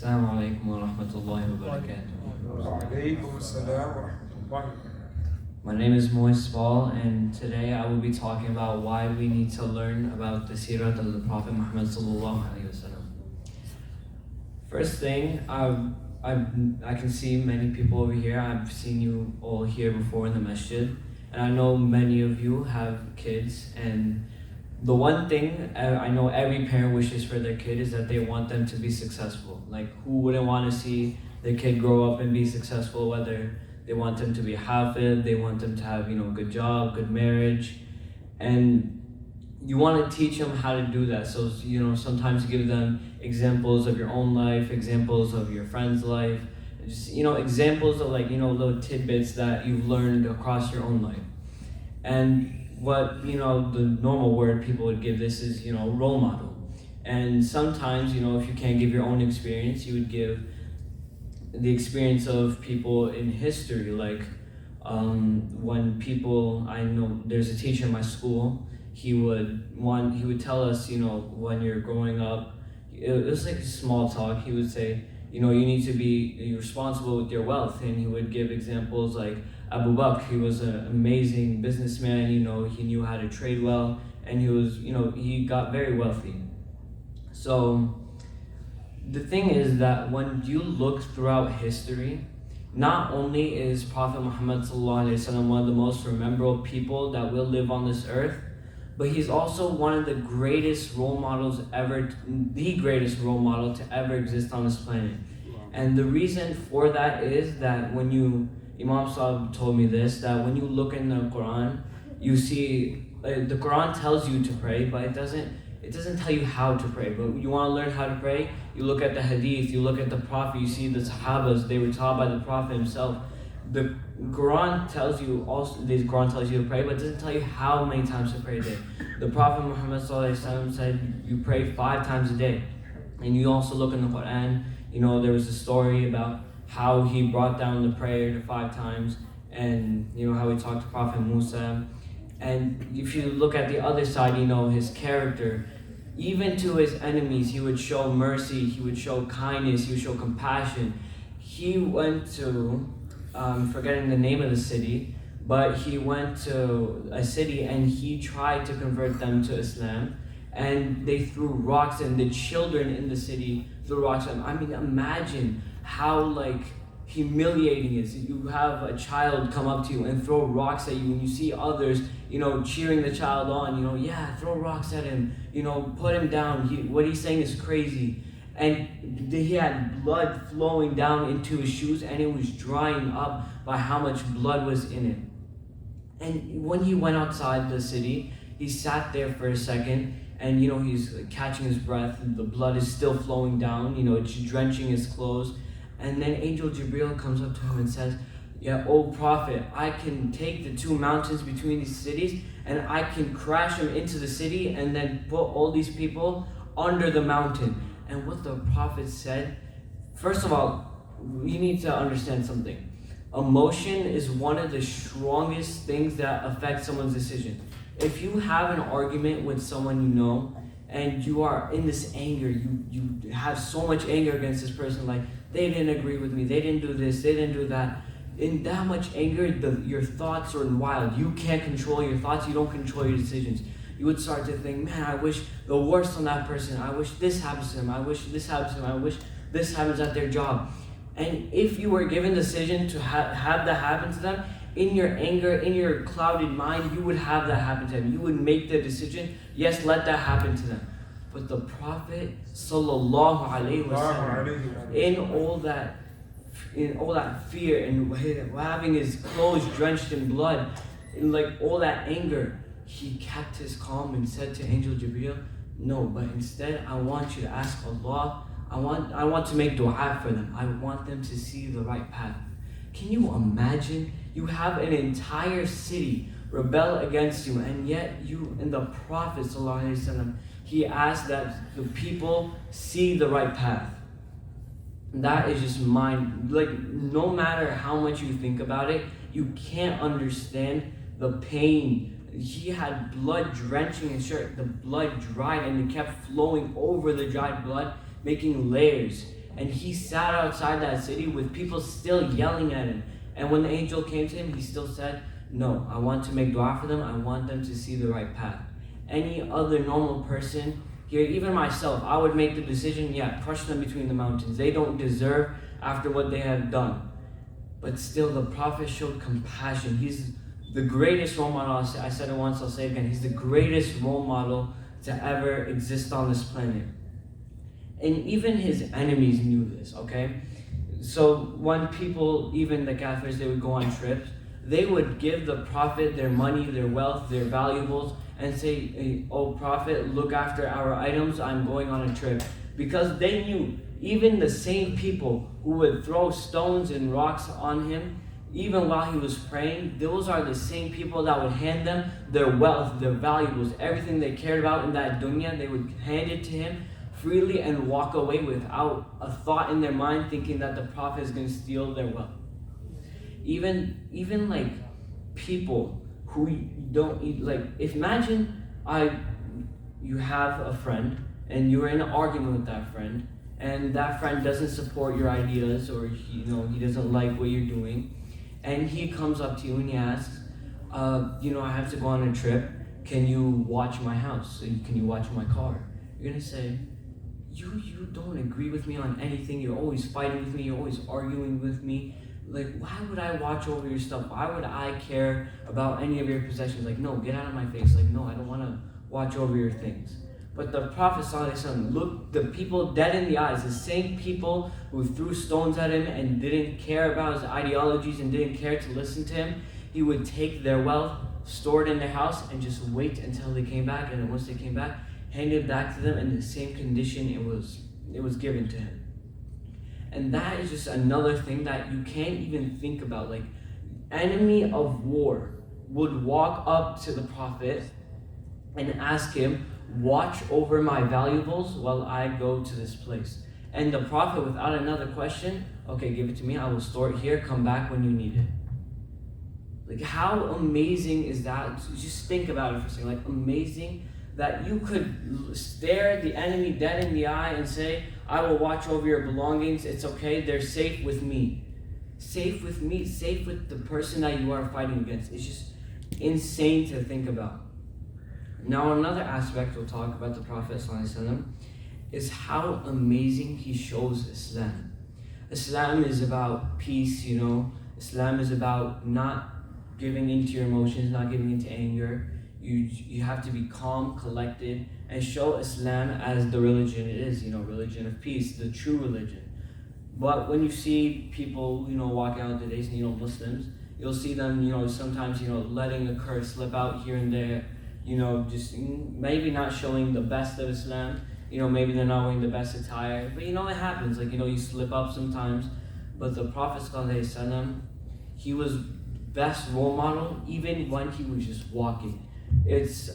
Assalamu alaikum wa rahmatullahi wa barakatuh. My name is Mueez Spall, and today I will be talking about why we need to learn about the Seerat of the Prophet Muhammad sallallahu alaihi wasallam. First thing, I can see many people over here. I've seen you all here before in the masjid, and I know many of you have kids, and the one thing I know every parent wishes for their kid is that they want them to be successful. Like, who wouldn't want to see their kid grow up and be successful, whether they want them to be Hafiz, they want them to have, a good job, good marriage, and you want to teach them how to do that. So, sometimes give them examples of your own life, examples of your friend's life, just, examples of little tidbits that you've learned across your own life. And what, the normal word people would give this is, role model. And sometimes, if you can't give your own experience, you would give the experience of people in history. Like when people, I know there's a teacher in my school, he would tell us, when you're growing up, it was like a small talk. He would say, you need to be responsible with your wealth. And he would give examples like Abu Bakr. He was an amazing businessman, he knew how to trade well, and he was, he got very wealthy. So the thing is that when you look throughout history, not only is Prophet Muhammad ﷺ one of the most memorable people that will live on this earth, but he's also one of the greatest role models ever, the greatest role model to ever exist on this planet. And the reason for that is that Imam Sahib told me this, that when you look in the Quran, you see, the Quran tells you to pray, but it doesn't tell you how to pray. But you want to learn how to pray, you look at the hadith, you look at the Prophet, you see the Sahabas, they were taught by the Prophet himself. The Quran tells you to pray, but it doesn't tell you how many times to pray a day. The Prophet Muhammad said you pray 5 times a day. And you also look in the Quran, there was a story about how he brought down the prayer to 5 times, and how he talked to Prophet Musa. And if you look at the other side, his character, even to his enemies, he would show mercy, he would show kindness, he would show compassion. He went to, forgetting the name of the city, but he went to a city and he tried to convert them to Islam, and they threw rocks, and the children in the city threw rocks at him. I mean, imagine how humiliating it is. You have a child come up to you and throw rocks at you, and you see others, cheering the child on, throw rocks at him, put him down, what he's saying is crazy. And he had blood flowing down into his shoes, and it was drying up by how much blood was in it. And when he went outside the city, he sat there for a second, and he's catching his breath, and the blood is still flowing down, it's drenching his clothes. And then Angel Jibreel comes up to him and says, "O Prophet, I can take the 2 mountains between these cities, and I can crash them into the city and then put all these people under the mountain." And what the Prophet said, first of all, you need to understand something. Emotion is one of the strongest things that affect someone's decision. If you have an argument with someone and you are in this anger, you have so much anger against this person, like, they didn't agree with me, they didn't do this, they didn't do that. In that much anger, your thoughts are wild. You can't control your thoughts, you don't control your decisions. You would start to think, man, I wish the worst on that person, I wish this happens to them, I wish this happens to them, I wish this happens at their job. And if you were given the decision to have that happen to them, in your anger, in your clouded mind, you would have that happen to them. You would make the decision, yes, let that happen to them. But the Prophet sallallahu alaihi wasallam, in all that fear and having his clothes drenched in blood, in all that anger, he kept his calm and said to Angel Jibreel, "No, but instead I want you to ask Allah. I want to make dua for them. I want them to see the right path." Can you imagine? You have an entire city rebel against you, and yet you and the Prophet ﷺ, he asked that the people see the right path. That is just no matter how much you think about it, you can't understand the pain. He had blood drenching his shirt. The blood dried and it kept flowing over the dried blood, making layers. and he sat outside that city with people still yelling at him. And when the angel came to him, he still said, no, I want to make dua for them. I want them to see the right path. Any other normal person here, even myself, I would make the decision, crush them between the mountains. They don't deserve after what they have done. But still, the Prophet showed compassion. He's the greatest role model. I said it once, I'll say it again. He's the greatest role model to ever exist on this planet. And even his enemies knew this, okay? So when people, even the Kafirs, they would go on trips, they would give the Prophet their money, their wealth, their valuables, and say, hey, oh Prophet, look after our items, I'm going on a trip. Because they knew, even the same people who would throw stones and rocks on him, even while he was praying, those are the same people that would hand them their wealth, their valuables, everything they cared about in that dunya, they would hand it to him freely and walk away without a thought in their mind thinking that the Prophet is going to steal their wealth. Even like people who don't eat, like if imagine you have a friend and you're in an argument with that friend, and that friend doesn't support your ideas, or he doesn't like what you're doing, and he comes up to you and he asks, I have to go on a trip, can you watch my house? Can you watch my car? You're gonna say, you don't agree with me on anything, you're always fighting with me, you're always arguing with me. Like, why would I watch over your stuff? Why would I care about any of your possessions? Like, no, get out of my face. Like, no, I don't want to watch over your things. But the Prophet ﷺ looked the people dead in the eyes, the same people who threw stones at him and didn't care about his ideologies and didn't care to listen to him. He would take their wealth, store it in their house, and just wait until they came back. And then once they came back, hand it back to them in the same condition it was given to him. And that is just another thing that you can't even think about. Like, enemy of war would walk up to the Prophet and ask him, watch over my valuables while I go to this place. And the Prophet, without another question, okay, give it to me, I will store it here, come back when you need it. Like, how amazing is that? Just think about it for a second. Like, amazing that you could stare the enemy dead in the eye and say, I will watch over your belongings, it's okay, they're safe with me. Safe with me, safe with the person that you are fighting against. It's just insane to think about. Now, another aspect we'll talk about the Prophet ﷺ is how amazing he shows Islam. Islam is about peace, Islam is about not giving into your emotions, not giving into anger. You have to be calm, collected, and show Islam as the religion it is, religion of peace, the true religion. But when you see people, walking out today, Muslims, you'll see them, sometimes, letting a curse slip out here and there, just maybe not showing the best of Islam, maybe they're not wearing the best attire, but it happens, like, you slip up sometimes. But the Prophet ﷺ, he was best role model even when he was just walking. It's,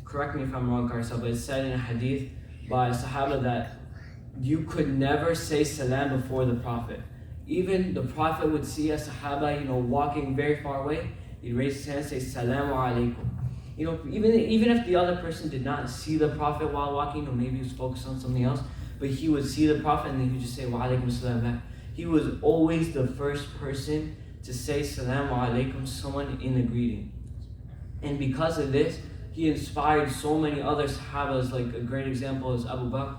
correct me if I'm wrong, Karsal, but it's said in a hadith by a Sahaba that you could never say salam before the Prophet. Even the Prophet would see a Sahaba, walking very far away, he'd raise his hand and say, Salamu alaikum. Even if the other person did not see the Prophet while walking, or maybe he was focused on something else, but he would see the Prophet and then he would just say, wa alaikum salam back. He was always the first person to say Salamu alaikum to someone in the greeting. And because of this, he inspired so many other Sahabas. Like a great example is Abu Bakr.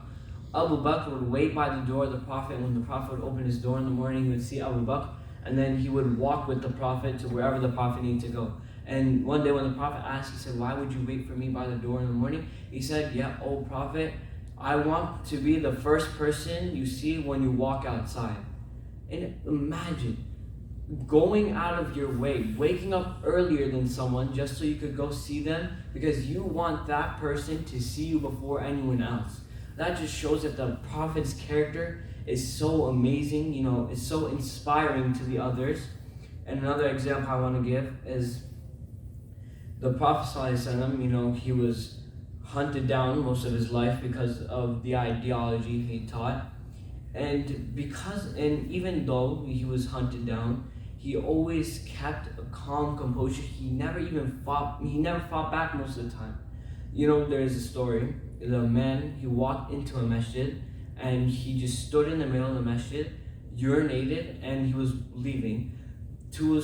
Abu Bakr would wait by the door of the Prophet, and when the Prophet would open his door in the morning, he would see Abu Bakr, and then he would walk with the Prophet to wherever the Prophet needed to go. And one day when the Prophet asked, he said, why would you wait for me by the door in the morning? He said, oh Prophet, I want to be the first person you see when you walk outside. And imagine going out of your way, waking up earlier than someone just so you could go see them because you want that person to see you before anyone else. That just shows that the Prophet's character is so amazing, it's so inspiring to the others. And another example I want to give is the Prophet ﷺ, he was hunted down most of his life because of the ideology he taught. And even though he was hunted down, he always kept a calm composure. He never fought back most of the time. There's a story. The man, he walked into a masjid, and he just stood in the middle of the masjid, urinated, and he was leaving. Two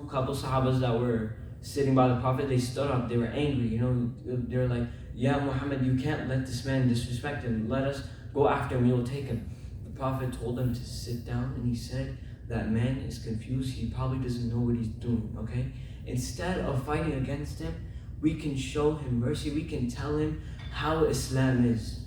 couple sahabas that were sitting by the Prophet, they stood up, they were angry, they were like, "Ya Muhammad, you can't let this man disrespect him, let us go after him, we will take him." The Prophet told them to sit down, and he said, "That man is confused, he probably doesn't know what he's doing," okay? Instead of fighting against him, we can show him mercy, we can tell him how Islam is.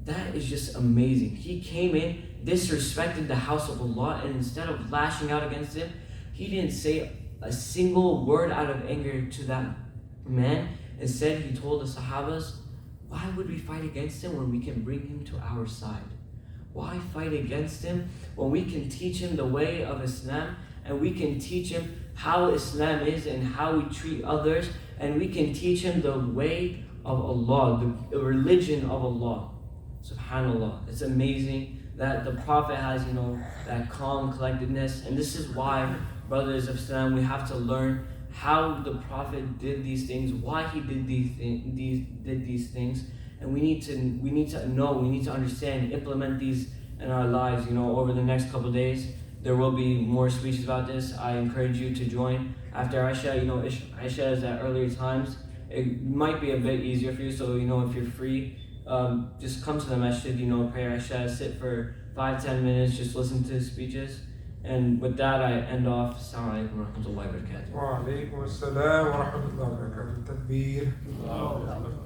That is just amazing. He came in, disrespected the house of Allah, and instead of lashing out against him, he didn't say a single word out of anger to that man. Instead, he told the Sahabas, why would we fight against him when we can bring him to our side? Why fight against him when we can teach him the way of Islam, and we can teach him how Islam is and how we treat others, and we can teach him the way of Allah, the religion of Allah. SubhanAllah. It's amazing that the Prophet has, that calm collectedness, and this is why, brothers of Islam, we have to learn how the Prophet did these things, why he did these things, and we need to know, we need to understand, implement these in our lives. Over the next couple of days, there will be more speeches about this. I encourage you to join after Isha. Isha is at earlier times. It might be a bit easier for you, so if you're free, just come to the masjid, pray Isha, sit for 5-10 minutes, just listen to his speeches. And with that, I end off. Assalamu alaikum wa rahmatullahi wa barakatuh. Wa alaikum assalam wa rahmatullahi wa barakatuh. Takbir.